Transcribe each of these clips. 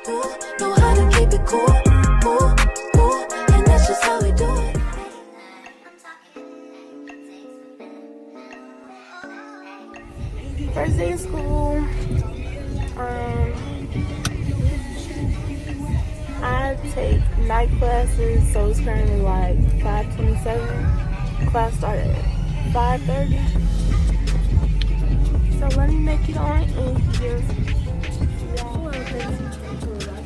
cool, know how to keep it cool, cool, cool, and that's just how we do it. First day of school. I take night classes, so it's currently like 5:27. Class started at 5:30. So let me make it on in here.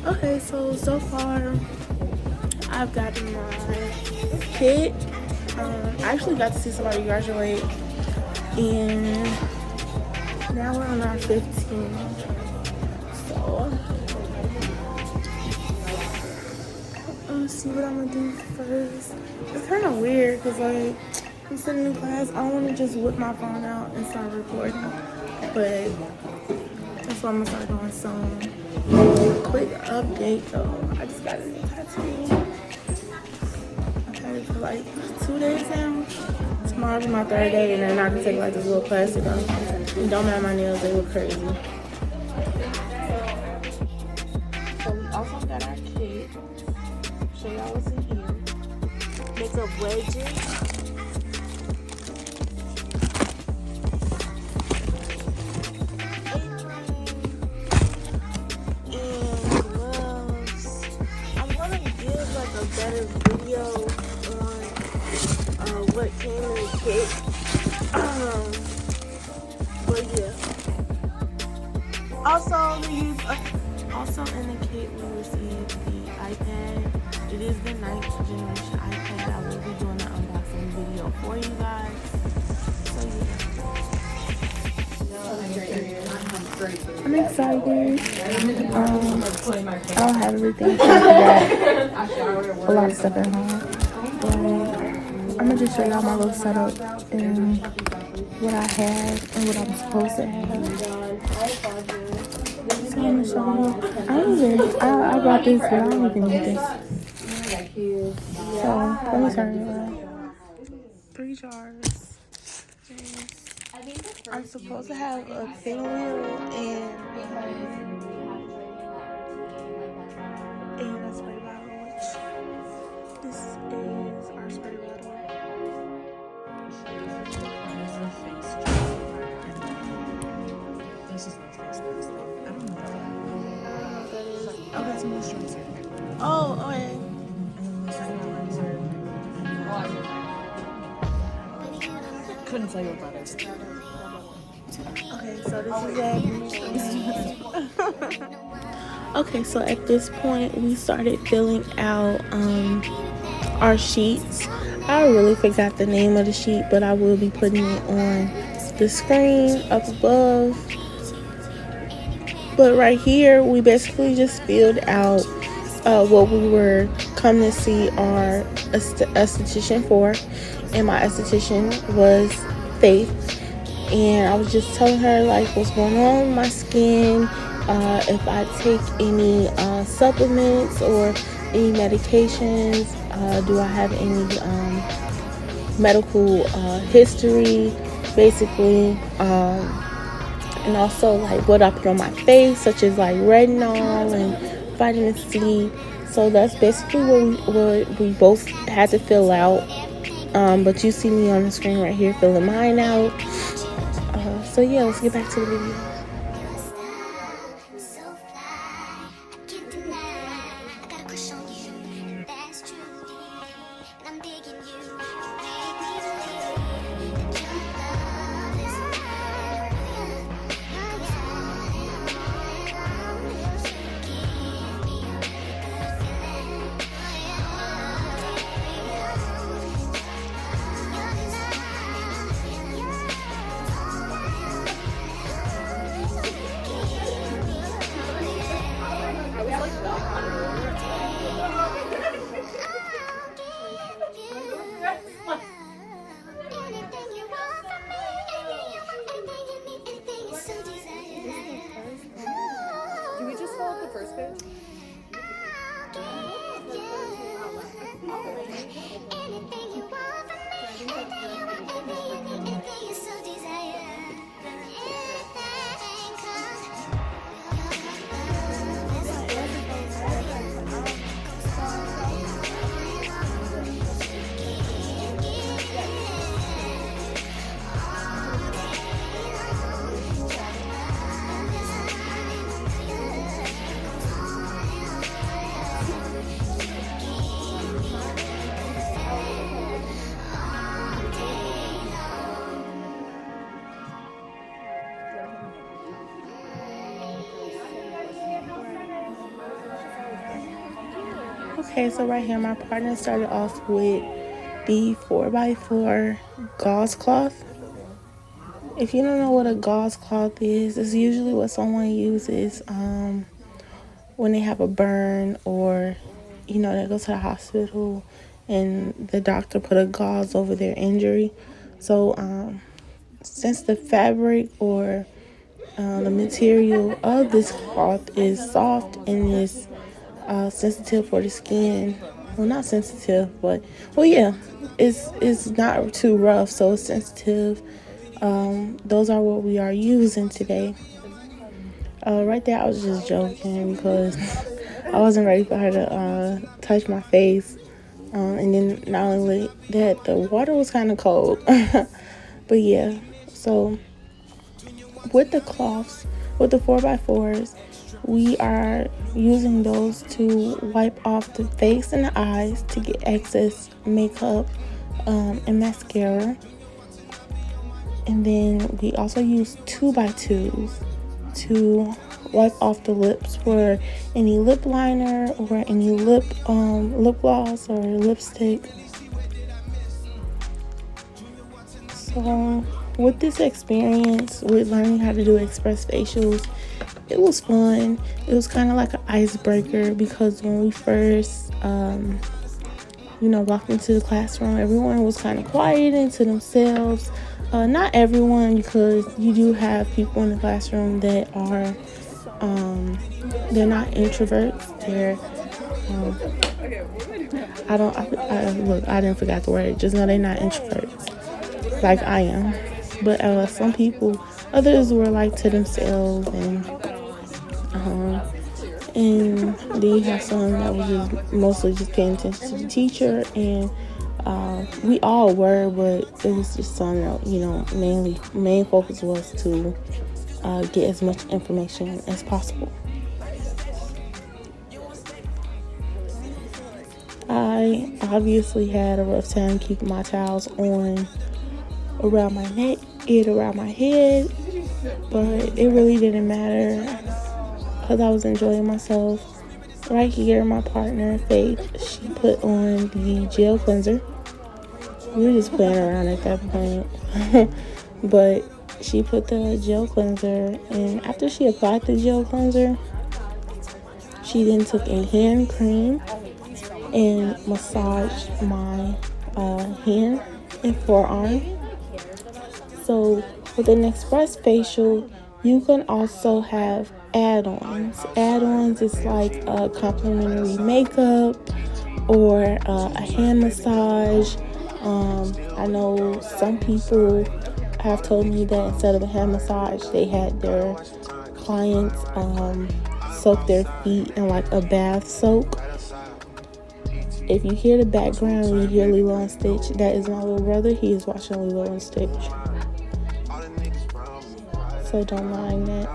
Okay, so far I've gotten my kit. I actually got to see somebody graduate, and now we're on our 15. So let's see what I'm gonna do first. It's kind of weird because like I'm sitting in class. I don't want to just whip my phone out and start recording, but that's what I'm gonna start doing soon. Quick update though. I just got a new tattoo. I've had it for like 2 days now. Tomorrow's my 3rd day, and then I can take like this little plastic off. And don't mind my nails, they look crazy. So we also got our kit. Show y'all what's in here. Makeup wedges. Better video on what came in the kit. But yeah. Also in the kit we received the iPad. It is the 9th generation iPad. I will be doing an unboxing video for you guys. So yeah. I'm excited. I don't have everything figured out. A lot of stuff at home. But I'm gonna just show y'all my little setup and what I have and what I'm supposed to have. So I'm gonna show you. I bought this, but I don't even need this. So let me turn it on. 3 jars. I'm supposed to have a pinwheel and a spray bottle, which this is our spray bottle. Okay, so moisturizer. Oh, okay. Couldn't tell you what that is. Okay, so this is it. Okay, so at this point we started filling out our sheets. I really forgot the name of the sheet, but I will be putting it on the screen up above. But right here we basically just filled out what we were coming to see our esthetician for, and my esthetician was Faith. And I was just telling her like what's going on with my skin, if I take any supplements or any medications, do I have any medical history, basically, and also like what I put on my face, such as like retinol and vitamin C. So that's basically what we both had to fill out. But you see me on the screen right here filling mine out. So yeah, let's get back to the video. Okay, so right here, my partner started off with the 4x4 gauze cloth. If you don't know what a gauze cloth is, it's usually what someone uses when they have a burn, or they go to the hospital and the doctor put a gauze over their injury. So since the fabric or the material of this cloth is soft and is sensitive for the skin, well, not sensitive, but yeah, it's not too rough, so it's sensitive. Those are what we are using today. Right there, I was just joking because I wasn't ready for her to touch my face. And then not only that, the water was kind of cold. But yeah, so with the cloths, with the 4x4s, we are using those to wipe off the face and the eyes to get excess makeup and mascara. And then we also use 2x2s to wipe off the lips for any lip liner or any lip gloss or lipstick. So with this experience with learning how to do express facials, it was fun. It was kind of like an icebreaker, because when we first walked into the classroom, everyone was kind of quiet into themselves. Not everyone, because you do have people in the classroom that are they're not introverts. They're I didn't forget the word. Just know they're not introverts like I am. But some people, others were like to themselves, and then you have some that was just mostly just paying attention to the teacher, and we all were, but it was just some that main focus was to get as much information as possible. I obviously had a rough time keeping my towels on around my neck and around my head, but it really didn't matter because I was enjoying myself. Right here, my partner, Faith, she put on the gel cleanser. We were just playing around at that point. But she put the gel cleanser, and after she applied the gel cleanser, she then took a hand cream and massaged my hand and forearm. So with an express facial, you can also have add-ons. Add-ons is like complimentary makeup or a hand massage. I know some people have told me that instead of a hand massage, they had their clients soak their feet in like a bath soak. If you hear the background, you hear Lilo and Stitch. That is my little brother. He is watching Lilo and Stitch. So don't mind that.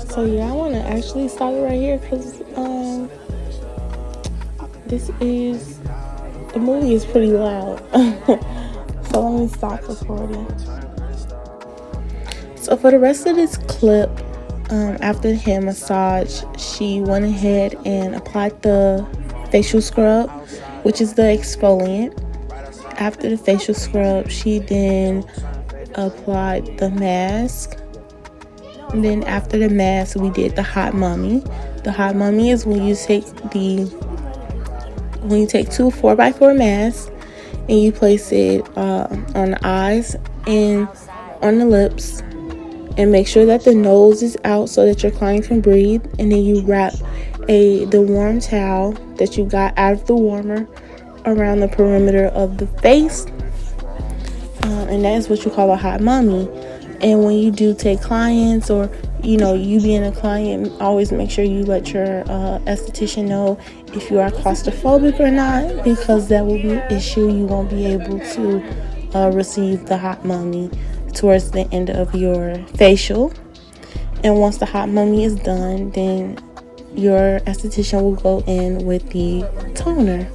So yeah, I want to actually stop it right here because the movie is pretty loud. So let me stop recording. So for the rest of this clip, after the hand massage, she went ahead and applied the facial scrub, which is the exfoliant. After the facial scrub, she then applied the mask. And then after the mask, we did the hot mummy. The hot mummy is when you take two 4x4 masks and you place it on the eyes and on the lips, and make sure that the nose is out so that your client can breathe. And then you wrap the warm towel that you got out of the warmer around the perimeter of the face, and that is what you call a hot mummy. And when you do take clients, or you being a client, always make sure you let your esthetician know if you are claustrophobic or not, because that will be an issue. You won't be able to receive the hot mummy towards the end of your facial. And once the hot mummy is done, then your esthetician will go in with the toner.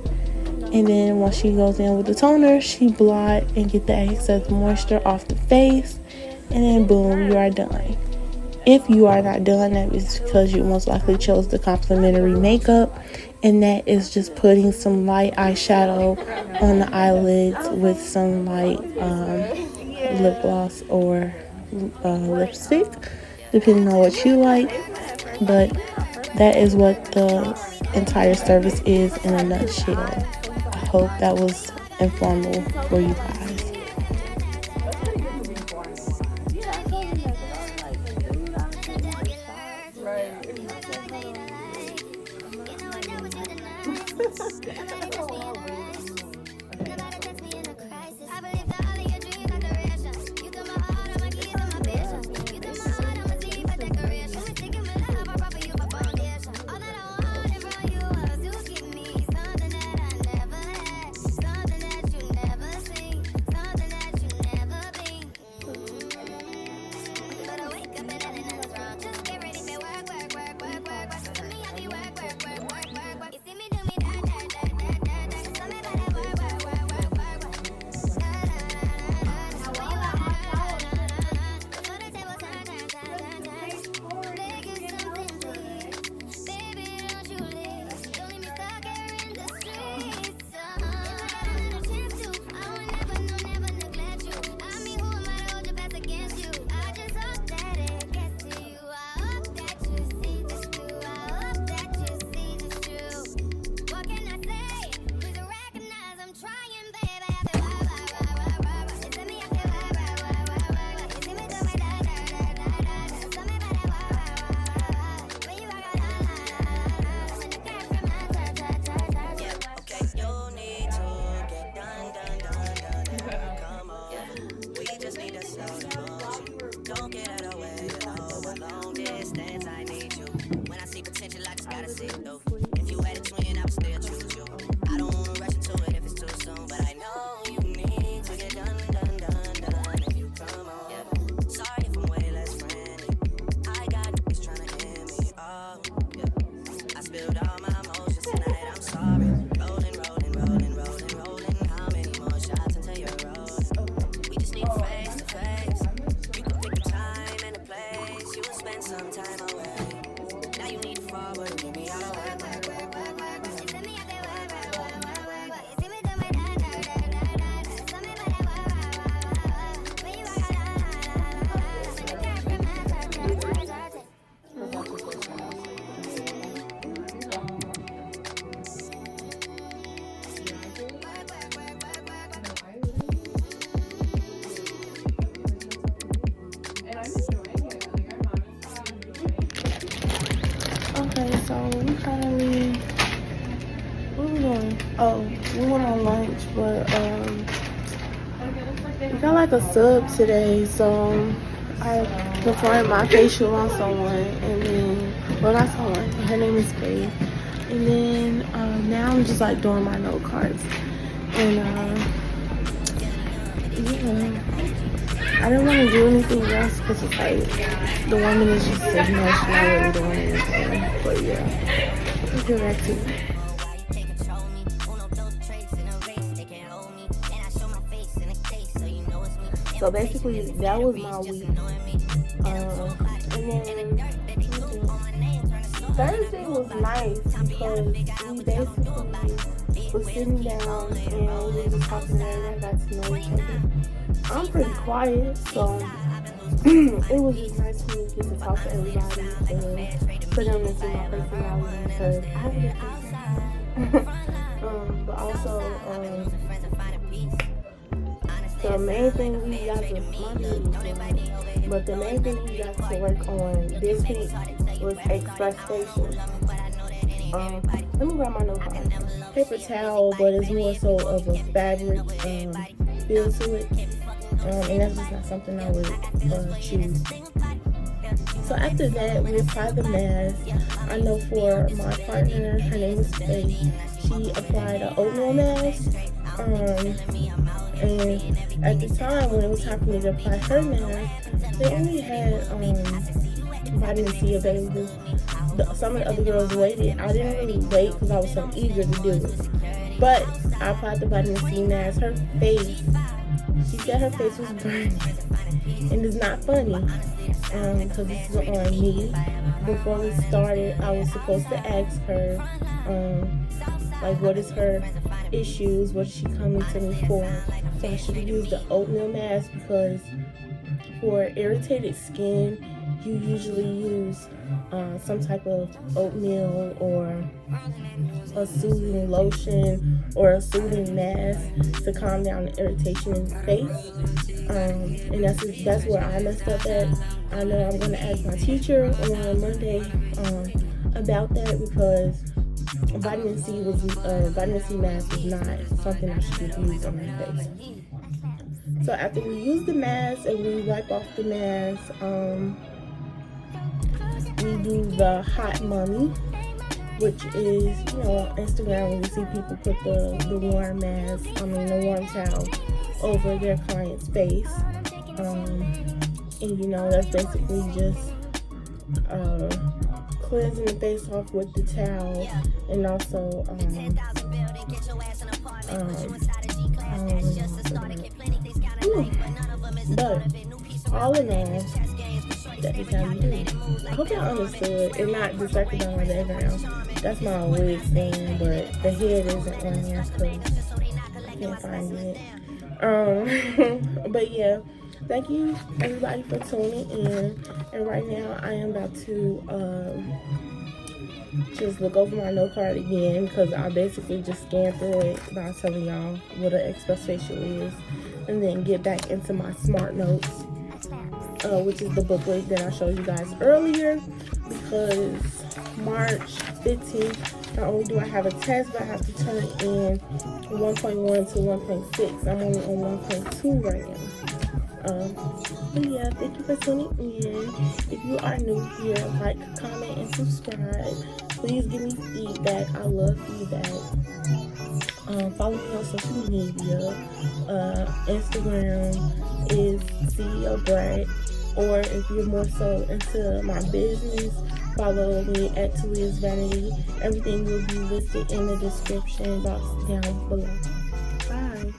And then once she goes in with the toner, she blot and get the excess moisture off the face. And then boom, you are done. If you are not done, that is because you most likely chose the complimentary makeup. And that is just putting some light eyeshadow on the eyelids with some light lip gloss or lipstick, depending on what you like. But that is what the entire service is in a nutshell. I hope that was informative for you guys. Okay, so we finally, what we doing? Oh, we went on lunch, but we got like a sub today, so I performed my facial on someone, and then, well, not someone, her name is Faye, and then now I'm just like doing my note cards, and yeah, I didn't want to do anything else because it's like the woman is just sitting there, she's not really doing anything. But yeah, let's get back to it. So basically, that was my week. And then Thursday was nice because we basically was sitting down and we were just talking to everyone, got to know each other. I'm pretty quiet, so it was just nice for me to get to talk to everybody and for them to see my personality because I have a different but also the main thing we got to but the main thing we got to work on this week was expression. Let me grab my notebook. Paper towel, but it's more so of a fabric feel to it. And that's just not something I would choose. So after that, we applied the mask. I know for my partner, her name is Faye, she applied an oatmeal mask. And at the time when it was time for me to apply her mask, they only had vitamin C available. Some of the other girls waited. I didn't really wait because I was so eager to do it. But I applied the vitamin C mask. Her face, she said her face was burning. And it's not funny, because this is on me. Before we started, I was supposed to ask her, like, what is her issues, what is she coming to me for. So I should have used the oatmeal mask, because for irritated skin, you usually use some type of oatmeal or a soothing lotion or a soothing mask to calm down the irritation in the face. And that's where I messed up at. I know I'm going to ask my teacher on Monday about that, because vitamin C mask was not something I should use on my face. So after we use the mask and we wipe off the mask, we do the hot mummy, which is, on Instagram when you see people put the warm mask, the warm towel over their client's face. And that's basically just cleansing the face off with the towel, and also but all in all, that is how you do it. I hope y'all understood and not distracted by my background. That's my wig stand, but the head isn't on there because I can't find it. But yeah, thank you everybody for tuning in. And right now I am about to just look over my note card again, because I basically just scanned through it by telling y'all what an express facial is, and then get back into my smart notes, which is the booklet that I showed you guys earlier, because March 15th, not only do I have a test, but I have to turn in 1.1 to 1.6. I'm only on 1.2 right now. But yeah, thank you for tuning in. If you are new here, like, comment, and subscribe. Please give me feedback. I love feedback. Follow me on social media. Instagram is CEO Brad. Or if you're more so into my business, follow me at Talia's Vanity. Everything will be listed in the description box down below. Bye.